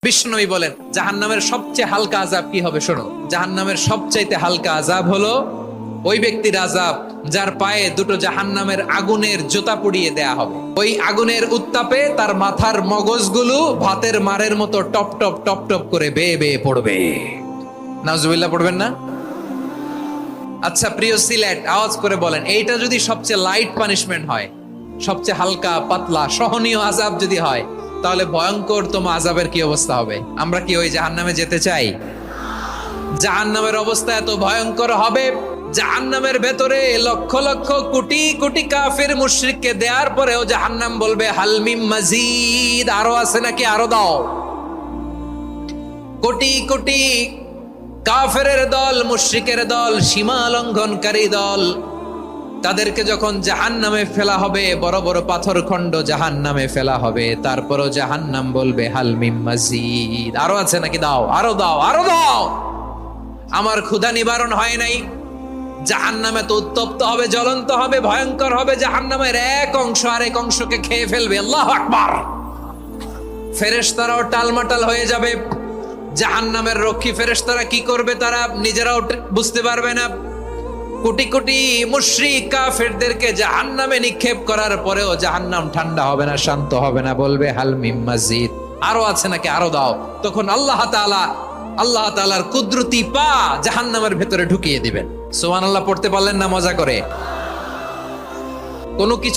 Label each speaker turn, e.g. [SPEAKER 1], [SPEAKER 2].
[SPEAKER 1] বিষ্ণুই বলেন জাহান্নামের সবচেয়ে হালকা আযাব কি হবে শোনো। জাহান্নামের সবচাইতে হালকা আযাব হলো ওই ব্যক্তির আযাব যার পায়ে দুটো জাহান্নামের আগুনের জুতা পুড়িয়ে দেয়া হবে। ওই আগুনের উত্তাপে তার মাথার মগজগুলো ভাতের মারের মতো টপ টপ টপ টপ করে বেয়ে বেয়ে পড়বে। নাউজুবিল্লাহ পড়বেন না? আচ্ছা প্রিয় সিলেট, আওয়াজ করে বলেন, এইটা যদি সবচেয়ে লাইট পানিশমেন্ট হয়, সবচেয়ে হালকা পাতলা সহনীয় আযাব যদি হয়, তাহলে ভয়ঙ্কর তোমার আযাবের কি অবস্থা হবে? আমরা কি ওই জাহান্নামে যেতে চাই? জাহান্নামের অবস্থা এত ভয়ঙ্কর হবে, জাহান্নামের ভেতরে লক্ষ লক্ষ কোটি কোটি কাফির মুশরিককে দেওয়ার পরেও জাহান্নাম বলবে হালমিম মাজিদ, আরো আছে নাকি, আরো দাও। কোটি কোটি কাফেরের দল, মুশরিকের দল, সীমা লঙ্ঘনকারী দল, তাদেরকে যখন জাহান্নামে ফেলা হবে, বড় বড় পাথর খণ্ড জাহান্নামে ফেলা হবে, তারপরও জাহান্নাম বলবে হালমিম মাজিদ, আরো আছে নাকি, দাও, আরো দাও, আরো দাও। আমার ক্ষুধা নিবারণ হয় নাই। জাহান্নামে তো উত্তপ্ত হবে, জ্বলন্ত হবে, ভয়ঙ্কর হবে। জাহান্নামের এক অংশ আরেক অংশকে খেয়ে ফেলবে। আল্লাহু আকবার। ফেরেশতারাও টালমাটাল হয়ে যাবে। জাহান্নামের রক্ষী ফেরেশতারা কি করবে তারা নিজেরাও বুঝতে পারবে না। কোটি কোটি মুশরিক কাফেরদেরকে জাহান্নামে নিক্ষেপ করার পরেও জাহান্নাম ঠান্ডা হবে না, শান্ত হবে না, বলবে হাল মিম মাজিদ, আরো আছে নাকি, আরো দাও। তখন আল্লাহ তাআলার কুদরতি পা জাহান্নামের ভেতরে ঢুকিয়ে দিবেন। সুবহানাল্লাহ পড়তে পারলেন না মজা করে? কোনো কিছু